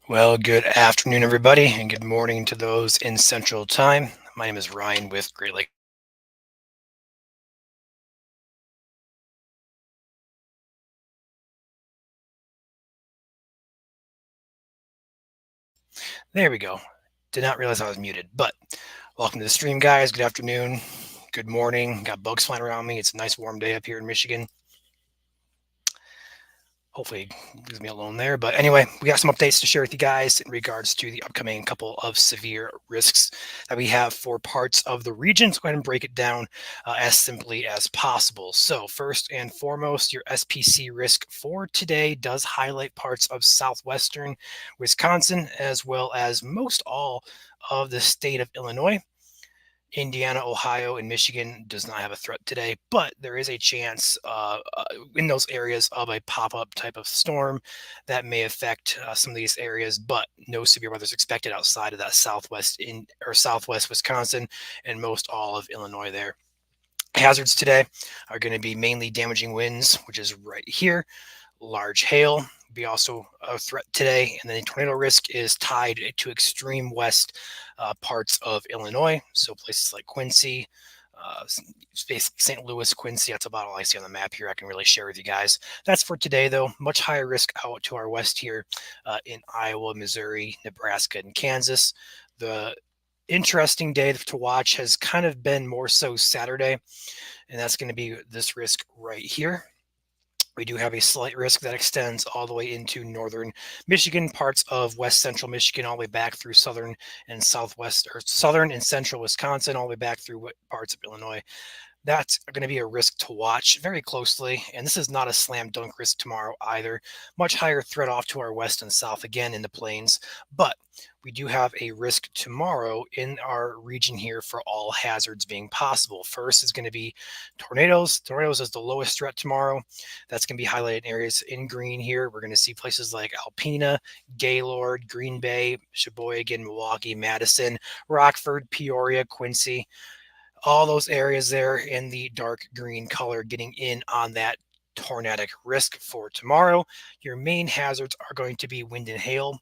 Well, good afternoon, everybody, and good morning to those in Central Time. My name is Ryan with Great Lake. There we go. Did not realize I was muted, but welcome to the stream, guys. Good afternoon, good morning. Got bugs flying around me. It's a nice warm day up here in Michigan. Hopefully leaves me alone there. But anyway, we got some updates to share with you guys in regards to the upcoming couple of severe risks that we have for parts of the region. So go ahead and break it down as simply as possible. So first and foremost, your SPC risk for today does highlight parts of southwestern Wisconsin, as well as most all of the state of Illinois. Indiana, Ohio, and Michigan does not have a threat today, but there is a chance in those areas of a pop-up type of storm that may affect some of these areas. But no severe weather is expected outside of that southwest Wisconsin and most all of Illinois. There, hazards today are going to be mainly damaging winds, which is right here. Large hail be also a threat today, and then tornado risk is tied to extreme west parts of Illinois. So places like Quincy, basically St. Louis, Quincy. That's about all I see on the map here. I can really share with you guys. That's for today, though. Much higher risk out to our west here in Iowa, Missouri, Nebraska, and Kansas. The interesting day to watch has kind of been more so Saturday, and that's going to be this risk right here. We do have a slight risk that extends all the way into northern Michigan, parts of west central Michigan, all the way back through southern and southwest, or southern and central Wisconsin, all the way back through parts of Illinois. That's going to be a risk to watch very closely. And this is not a slam dunk risk tomorrow either. Much higher threat off to our west and south again in the plains. But we do have a risk tomorrow in our region here for all hazards being possible. First is going to be tornadoes. Tornadoes is the lowest threat tomorrow. That's going to be highlighted in areas in green here. We're going to see places like Alpena, Gaylord, Green Bay, Sheboygan, Milwaukee, Madison, Rockford, Peoria, Quincy, all those areas there in the dark green color getting in on that tornadic risk for tomorrow. Your main hazards are going to be wind and hail.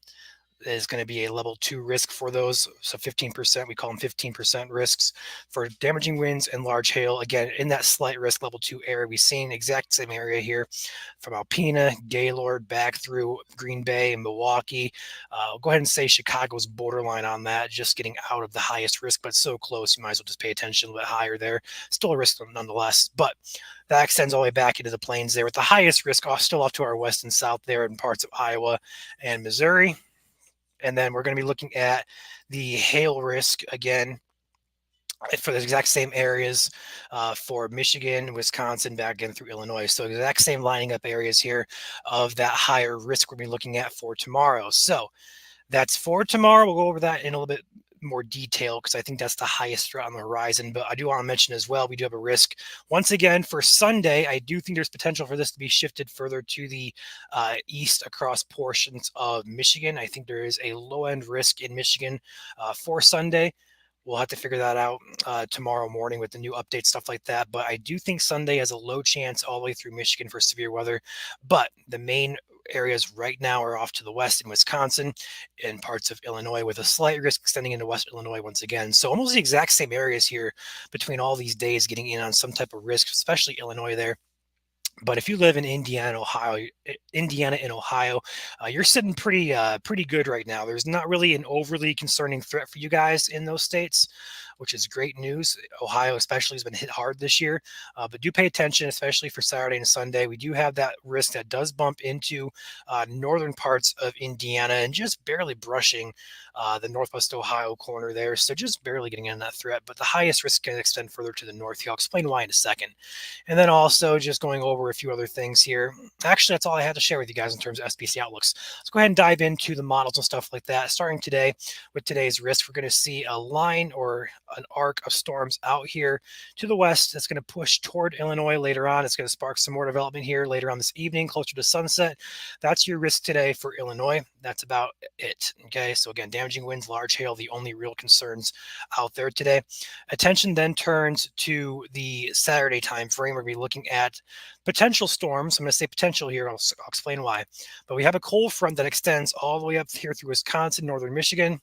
Is going to be a level 2 risk for those. So 15%, we call them 15% risks for damaging winds and large hail. Again, in that slight risk level 2 area, we've seen exact same area here from Alpena, Gaylord, back through Green Bay and Milwaukee. I'll go ahead and say Chicago's borderline on that, just getting out of the highest risk, but so close. You might as well just pay attention a little bit higher there. Still a risk nonetheless, but that extends all the way back into the plains there with the highest risk still off to our west and south there in parts of Iowa and Missouri. And then we're going to be looking at the hail risk again for the exact same areas for Michigan, Wisconsin, back in through Illinois. So exact same lining up areas here of that higher risk we're going to be looking at for tomorrow. So that's for tomorrow. We'll go over that in a little bit more detail because I think that's the highest threat on the horizon. But I do want to mention as well, we do have a risk once again for Sunday. I do think there's potential for this to be shifted further to the east across portions of Michigan. I think there is a low end risk in Michigan for Sunday. We'll have to figure that out tomorrow morning with the new update, stuff like that. But I do think Sunday has a low chance all the way through Michigan for severe weather. But the main areas right now are off to the west in Wisconsin and parts of Illinois, with a slight risk extending into West Illinois once again. So almost the exact same areas here between all these days getting in on some type of risk, especially Illinois there. But if you live in Indiana and Ohio, you're sitting pretty good right now. There's not really an overly concerning threat for you guys in those states, which is great news. Ohio especially has been hit hard this year, but do pay attention, especially for Saturday and Sunday. We do have that risk that does bump into northern parts of Indiana and just barely brushing the northwest Ohio corner there. So just barely getting in that threat, but the highest risk can extend further to the north here. I'll explain why in a second. And then also just going over a few other things here. Actually, that's all I had to share with you guys in terms of SPC outlooks. Let's go ahead and dive into the models and stuff like that. Starting today with today's risk, we're going to see a line or an arc of storms out here to the west that's going to push toward Illinois later on. It's going to spark some more development here later on this evening, closer to sunset. That's your risk today for Illinois. That's about it. Okay. So again, damaging winds, large hail, the only real concerns out there today. Attention then turns to the Saturday time frame. We're going to be looking at potential storms. I'm going to say potential here. I'll explain why. But we have a cold front that extends all the way up here through Wisconsin, northern Michigan.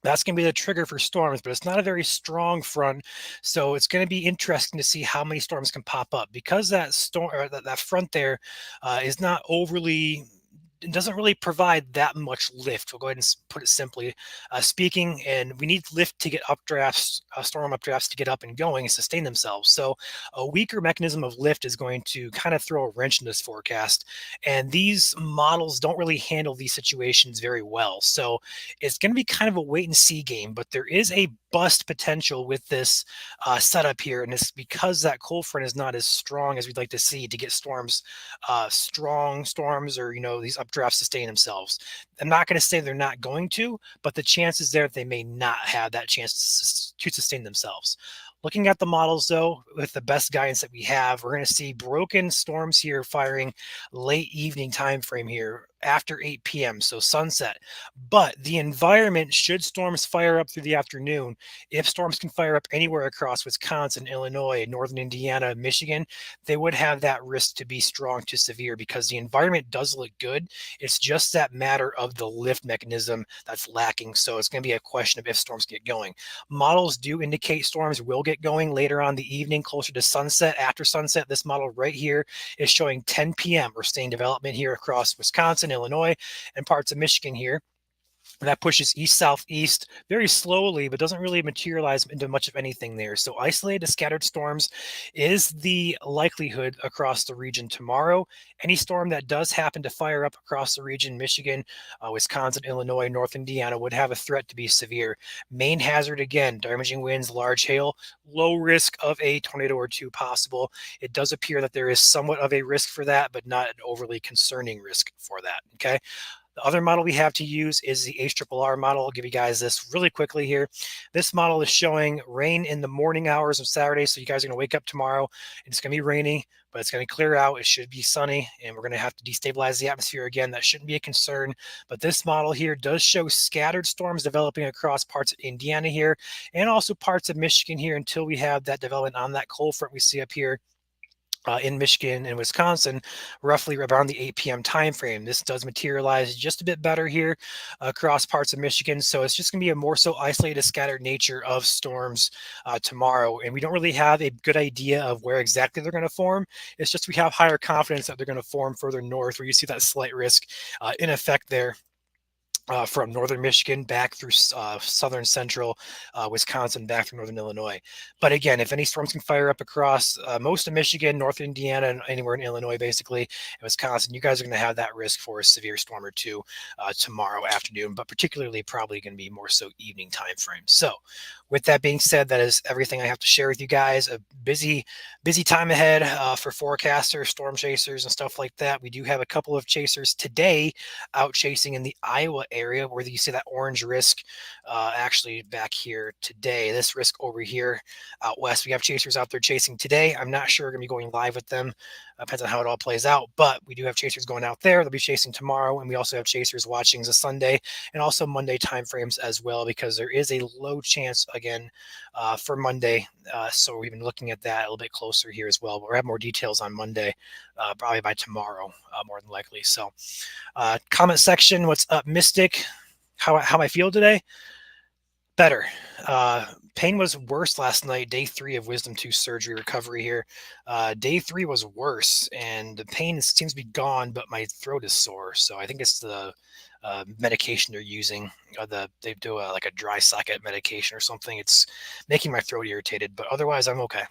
That's going to be the trigger for storms, but it's not a very strong front. So it's going to be interesting to see how many storms can pop up because that storm or that front there is not overly, it doesn't really provide that much lift. We'll go ahead and put it simply speaking. And we need lift to get updrafts, storm updrafts to get up and going and sustain themselves. So a weaker mechanism of lift is going to kind of throw a wrench in this forecast. And these models don't really handle these situations very well. So it's going to be kind of a wait and see game, but there is a bust potential with this setup here. And it's because that cold front is not as strong as we'd like to see to get storms, strong storms, or, these updrafts sustain themselves. I'm not going to say they're not going to, but the chances there that they may not have that chance to sustain themselves. Looking at the models, though, with the best guidance that we have, we're going to see broken storms here firing late evening time frame here after 8 p.m., so sunset. But the environment, should storms fire up through the afternoon, if storms can fire up anywhere across Wisconsin, Illinois, northern Indiana, Michigan, they would have that risk to be strong to severe because the environment does look good. It's just that matter of the lift mechanism that's lacking. So it's going to be a question of if storms get going. Models do indicate storms will get going later on the evening, closer to sunset. After sunset, this model right here is showing 10 p.m. We're seeing development here across Wisconsin, Illinois, and parts of Michigan here. That pushes east southeast very slowly, but doesn't really materialize into much of anything there. So isolated scattered storms is the likelihood across the region tomorrow. Any storm that does happen to fire up across the region, Michigan, Wisconsin, Illinois, North Indiana, would have a threat to be severe. Main hazard, again, damaging winds, large hail, low risk of a tornado or two possible. It does appear that there is somewhat of a risk for that, but not an overly concerning risk for that. Okay. The other model we have to use is the HRRR model. I'll give you guys this really quickly here. This model is showing rain in the morning hours of Saturday. So you guys are going to wake up tomorrow and it's going to be rainy, but it's going to clear out. It should be sunny and we're going to have to destabilize the atmosphere again. That shouldn't be a concern. But this model here does show scattered storms developing across parts of Indiana here and also parts of Michigan here until we have that development on that cold front we see up here. In Michigan and Wisconsin, roughly around the 8 p.m. time frame. This does materialize just a bit better here across parts of Michigan. So it's just going to be a more so isolated, scattered nature of storms tomorrow. And we don't really have a good idea of where exactly they're going to form. It's just we have higher confidence that they're going to form further north, where you see that slight risk in effect there. From northern Michigan back through southern central Wisconsin, back through northern Illinois. But again, if any storms can fire up across most of Michigan, north Indiana, and anywhere in Illinois, basically, and Wisconsin, you guys are going to have that risk for a severe storm or two tomorrow afternoon, but particularly probably going to be more so evening time frame. So with that being said, that is everything I have to share with you guys. A busy time ahead for forecasters, storm chasers, and stuff like that. We do have a couple of chasers today out chasing in the Iowa area where you see that orange risk actually back here today. This risk over here out west. We have chasers out there chasing today. I'm not sure we're going to be going live with them. Depends on how it all plays out, but we do have chasers going out there. They'll be chasing tomorrow, and we also have chasers watching the Sunday and also Monday timeframes as well, because there is a low chance again for Monday. So we've been looking at that a little bit closer here as well. But we'll have more details on Monday, probably by tomorrow, more than likely. So comment section, what's up, Mystic? How I feel today? Better. Pain was worse last night, day 3 of Wisdom 2 surgery recovery here. Day 3 was worse, and the pain seems to be gone, but my throat is sore. So I think it's the medication they're using. They do like a dry socket medication or something. It's making my throat irritated, but otherwise I'm okay.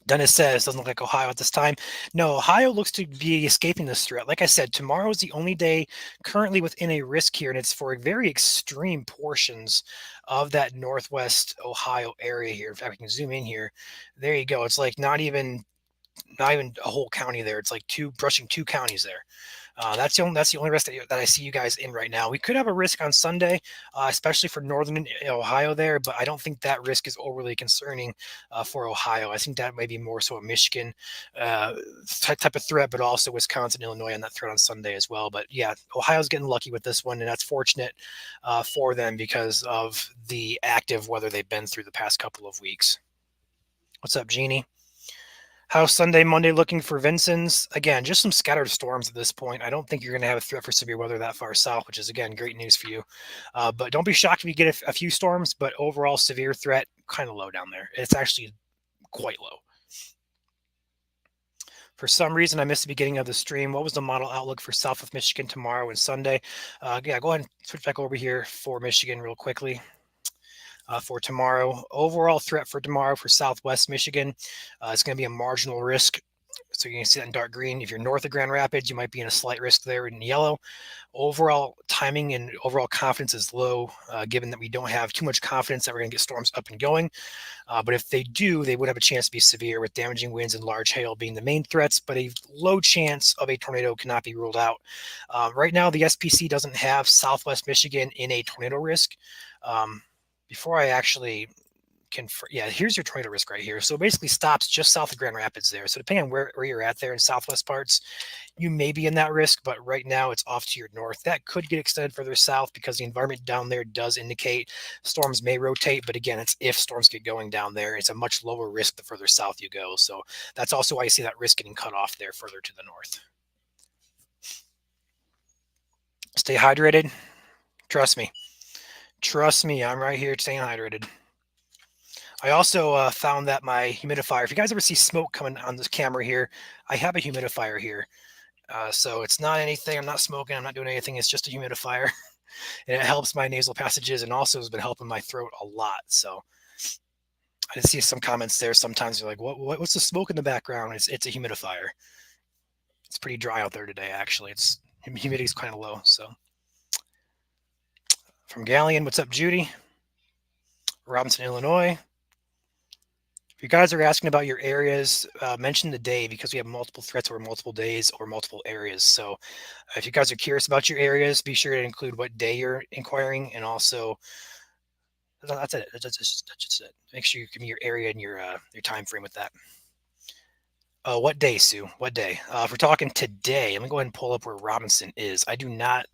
Dennis says, doesn't look like Ohio at this time. No, Ohio looks to be escaping this threat. Like I said, tomorrow is the only day currently within a risk here, and it's for very extreme portions of that northwest Ohio area here. In fact, we can zoom in here. There you go. It's like not even a whole county there. It's like brushing two counties there. That's the only risk that I see you guys in right now. We could have a risk on Sunday, especially for northern Ohio there, but I don't think that risk is overly concerning for Ohio. I think that may be more so a Michigan uh, type of threat, but also Wisconsin, Illinois on that threat on Sunday as well. But yeah, Ohio's getting lucky with this one, and that's fortunate for them because of the active weather they've been through the past couple of weeks. What's up, Jeannie? How's Sunday, Monday looking for Vincennes? Again, just some scattered storms at this point. I don't think you're going to have a threat for severe weather that far south, which is, again, great news for you. But don't be shocked if you get a few storms, but overall severe threat, kind of low down there. It's actually quite low. For some reason, I missed the beginning of the stream. What was the model outlook for south of Michigan tomorrow and Sunday? Yeah, go ahead and switch back over here for Michigan real quickly. For tomorrow, overall threat for tomorrow for Southwest Michigan, it's going to be a marginal risk. So you can see that in dark green. If you're north of Grand Rapids, you might be in a slight risk there in yellow. Overall timing and overall confidence is low, given that we don't have too much confidence that we're going to get storms up and going. But if they do, they would have a chance to be severe, with damaging winds and large hail being the main threats, but a low chance of a tornado cannot be ruled out. Right now, the SPC doesn't have Southwest Michigan in a tornado risk. Before I actually confirm, yeah, here's your tornado risk right here. So it basically stops just south of Grand Rapids there. So depending on where you're at there in southwest parts, you may be in that risk, but right now it's off to your north. That could get extended further south because the environment down there does indicate storms may rotate. But again, it's if storms get going down there. It's a much lower risk the further south you go. So that's also why you see that risk getting cut off there further to the north. Stay hydrated. Trust me. Trust me, I'm right here staying hydrated. I also found that my humidifier, if you guys ever see smoke coming on this camera here, I have a humidifier here. So it's not anything, I'm not smoking, I'm not doing anything, it's just a humidifier. And it helps my nasal passages and also has been helping my throat a lot. So I see some comments there. Sometimes you're like, what's the smoke in the background? It's a humidifier. It's pretty dry out there today, actually. It's humidity is kind of low. So from Galleon, what's up, Judy? Robinson, Illinois. If you guys are asking about your areas, mention the day because we have multiple threats over multiple days or multiple areas. So if you guys are curious about your areas, be sure to include what day you're inquiring, and also that's it. That's just it. Make sure you give me your area and your time frame with that. What day, Sue? What day? If we're talking today, let me go ahead and pull up where Robinson is. I do not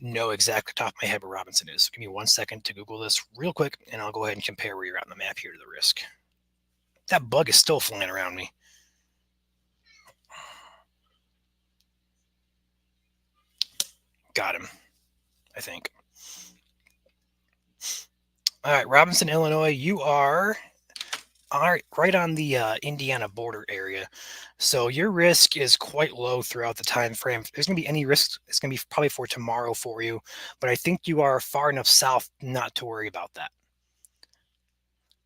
know exactly top of my head where Robinson is. Give me 1 second to Google this real quick, and I'll go ahead and compare where you're at on the map here to the risk. That bug is still flying around me. Got him, I think. All right, Robinson, Illinois, you are right on the Indiana border area. So your risk is quite low throughout the time frame. If there's going to be any risk, it's going to be probably for tomorrow for you. But I think you are far enough south not to worry about that.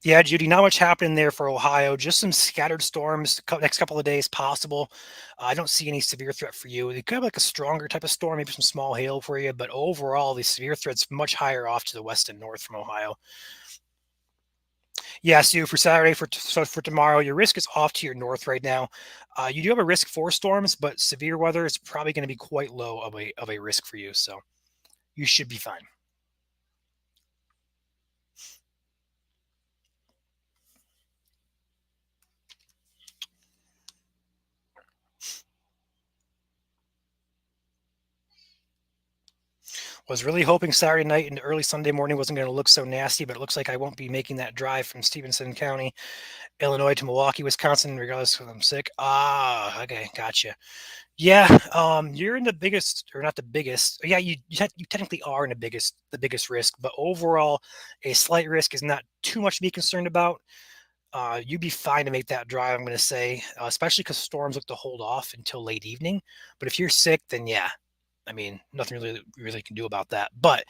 Yeah, Judy, not much happening there for Ohio. Just some scattered storms next couple of days possible. I don't see any severe threat for you. It could have like a stronger type of storm, maybe some small hail for you. But overall, the severe threat's much higher off to the west and north from Ohio. Yeah, Sue, for Saturday, for tomorrow, your risk is off to your north right now. You do have a risk for storms, but severe weather is probably going to be quite low of a risk for you. So you should be fine. Was really hoping Saturday night and early Sunday morning wasn't going to look so nasty, but it looks like I won't be making that drive from Stevenson County, Illinois to Milwaukee, Wisconsin, regardless if I'm sick. Ah, okay, gotcha. Yeah, you're in the biggest, or not the biggest. Yeah, you technically are in the biggest risk, but overall, a slight risk is not too much to be concerned about. You'd be fine to make that drive, I'm going to say, especially because storms look to hold off until late evening. But if you're sick, then yeah, I mean, nothing really can do about that. But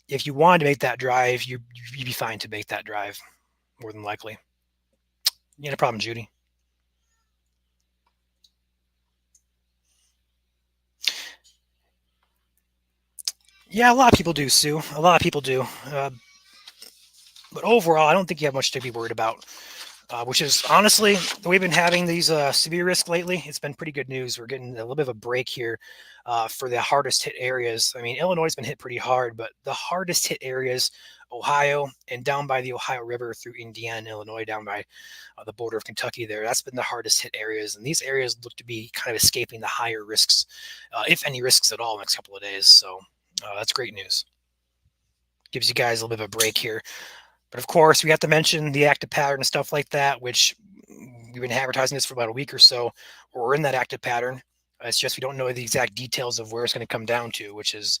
if you wanted to make that drive, you'd be fine to make that drive, more than likely. Yeah, no problem, Judy. Yeah, a lot of people do, Sue. A lot of people do. But overall, I don't think you have much to be worried about. which is honestly, we've been having these severe risk lately. It's been pretty good news. We're getting a little bit of a break here for the hardest hit areas. I mean, Illinois has been hit pretty hard, but the hardest hit areas, Ohio and down by the Ohio River through Indiana and Illinois, down by the border of Kentucky there, that's been the hardest hit areas. And these areas look to be kind of escaping the higher risks, if any risks at all, next couple of days. So that's great news. Gives you guys a little bit of a break here. But of course, we have to mention the active pattern and stuff like that, which we've been advertising this for about a week or so. We're in that active pattern. It's just we don't know the exact details of where it's going to come down to, which is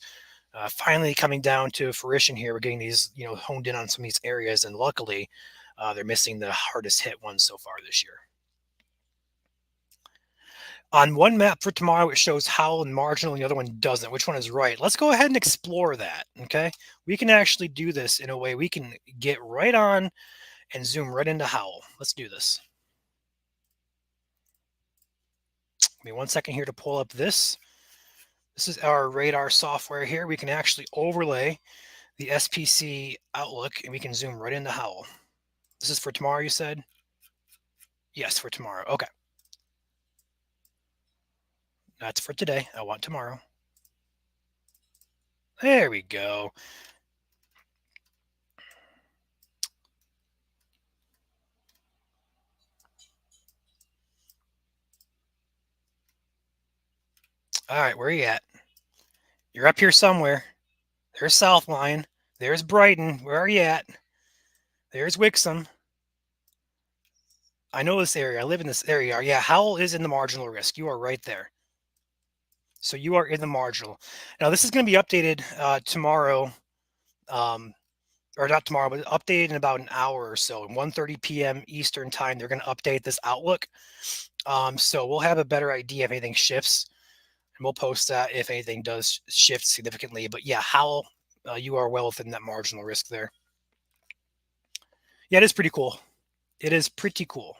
finally coming down to fruition here. We're getting these, honed in on some of these areas, and luckily, they're missing the hardest hit ones so far this year. On one map for tomorrow, it shows Howell and Marginal, and the other one doesn't. Which one is right? Let's go ahead and explore that, okay? We can actually do this in a way. We can get right on and zoom right into Howell. Let's do this. Give me 1 second here to pull up this. This is our radar software here. We can actually overlay the SPC Outlook, and we can zoom right into Howell. This is for tomorrow, you said? Yes, for tomorrow. Okay. That's for today. I want tomorrow. There we go. All right, where are you at? You're up here somewhere. There's South Line. There's Brighton. Where are you at? There's Wixom. I know this area. I live in this area. Yeah, Howell is in the marginal risk. You are right there. So you are in the marginal. Now, this is going to be updated tomorrow, or not tomorrow, but updated in about an hour or so. 1:30 p.m. Eastern time, they're going to update this outlook. So we'll have a better idea if anything shifts, and we'll post that if anything does shift significantly. But yeah, Howell, you are well within that marginal risk there. Yeah, it is pretty cool. It is pretty cool.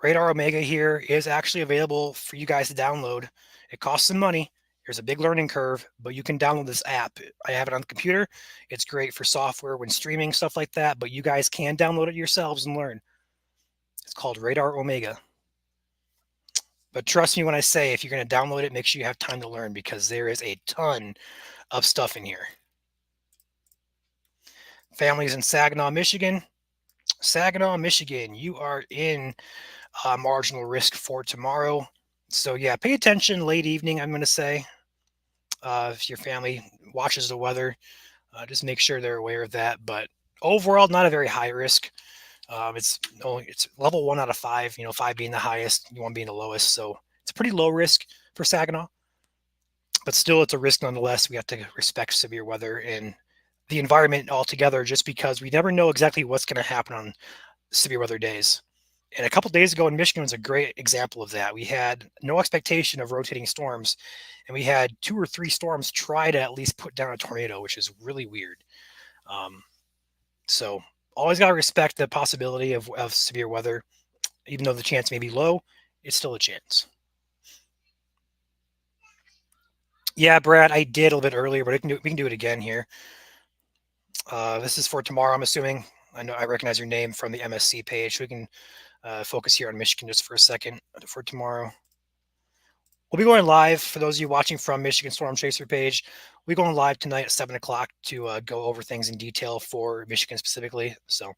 Radar Omega here is actually available for you guys to download. It costs some money. There's a big learning curve, but you can download this app. I have it on the computer. It's great for software when streaming, stuff like that, but you guys can download it yourselves and learn. It's called Radar Omega. But trust me when I say, if you're going to download it, make sure you have time to learn, because there is a ton of stuff in here. Families in Saginaw, Michigan. Saginaw, Michigan, you are in marginal risk for tomorrow. So yeah, pay attention late evening, I'm going to say. If your family watches the weather, just make sure they're aware of that. But overall, not a very high risk. It's level 1 out of 5, 5 being the highest, 1 being the lowest. So it's a pretty low risk for Saginaw, but still it's a risk nonetheless. We have to respect severe weather and the environment altogether, just because we never know exactly what's going to happen on severe weather days. And a couple days ago in Michigan was a great example of that. We had no expectation of rotating storms, and we had 2 or 3 storms try to at least put down a tornado, which is really weird. So always got to respect the possibility of severe weather. Even though the chance may be low, it's still a chance. Yeah, Brad, I did a little bit earlier, but we can do it again here. This is for tomorrow, I'm assuming. I know I recognize your name from the MSC page. We can focus here on Michigan just for a second for tomorrow. We'll be going live for those of you watching from Michigan Storm Chaser page. We're going live tonight at 7 o'clock to go over things in detail for Michigan specifically. So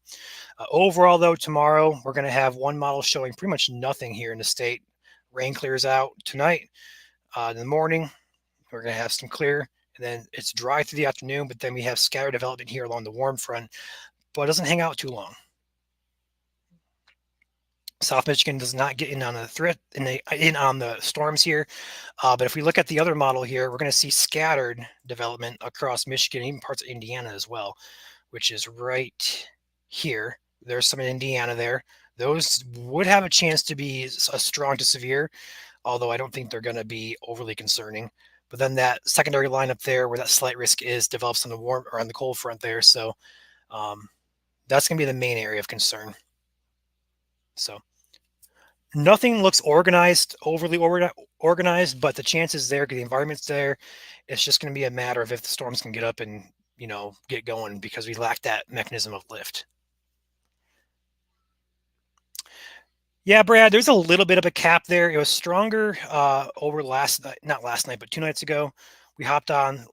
overall, though, tomorrow we're going to have one model showing pretty much nothing here in the state. Rain clears out tonight. In the morning, we're going to have some clear. And then it's dry through the afternoon, but then we have scattered development here along the warm front, but it doesn't hang out too long. South Michigan does not get in on the threat in on the storms here. But if we look at the other model here, we're going to see scattered development across Michigan, even parts of Indiana as well, which is right here. There's some in Indiana there. Those would have a chance to be a strong to severe, although I don't think they're going to be overly concerning. But then that secondary line up there where that slight risk is develops on the warm or on the cold front there. So that's going to be the main area of concern. So nothing looks organized, overly organized, but the chances there, because the environment's there, it's just going to be a matter of if the storms can get up and, get going, because we lack that mechanism of lift. Yeah, Brad, there's a little bit of a cap there. It was stronger over last night, not last night, but 2 nights ago. We hopped on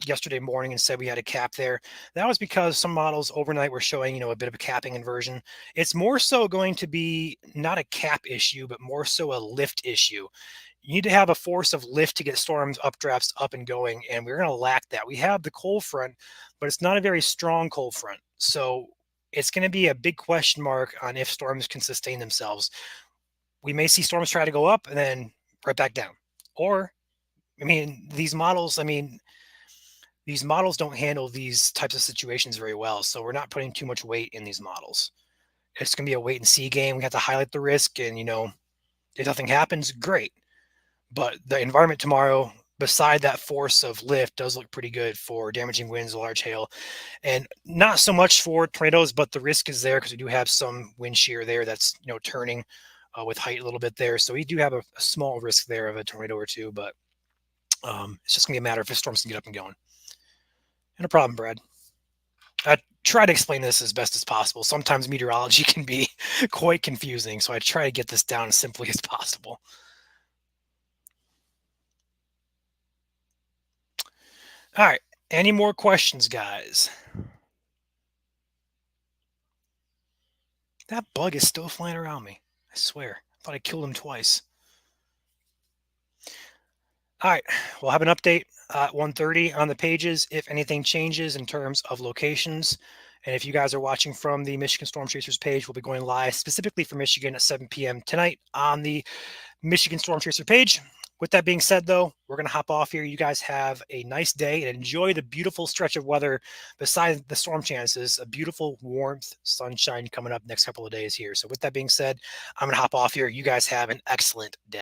yesterday morning and said we had a cap there. That was because some models overnight were showing, a bit of a capping inversion. It's more so going to be not a cap issue, but more so a lift issue. You need to have a force of lift to get storms updrafts up and going, and we're going to lack that. We have the cold front, but it's not a very strong cold front. So it's going to be a big question mark on if storms can sustain themselves. We may see storms try to go up and then right back down. Or, these models don't handle these types of situations very well. So we're not putting too much weight in these models. It's going to be a wait and see game. We have to highlight the risk, and if nothing happens, great. But the environment tomorrow, beside that force of lift, does look pretty good for damaging winds, large hail, and not so much for tornadoes. But the risk is there because we do have some wind shear there that's turning with height a little bit there. So we do have a small risk there of a tornado or two. But it's just gonna be a matter of if storms can get up and going. And a problem, Brad. I try to explain this as best as possible. Sometimes meteorology can be quite confusing, so I try to get this down as simply as possible. All right. Any more questions, guys? That bug is still flying around me. I swear. I thought I killed him twice. All right. We'll have an update at 1:30 on the pages if anything changes in terms of locations. And if you guys are watching from the Michigan Storm Chasers page, we'll be going live specifically for Michigan at 7 p.m. tonight on the Michigan Storm Chaser page. With that being said, though, we're going to hop off here. You guys have a nice day and enjoy the beautiful stretch of weather besides the storm chances, a beautiful warmth, sunshine coming up next couple of days here. So with that being said, I'm going to hop off here. You guys have an excellent day.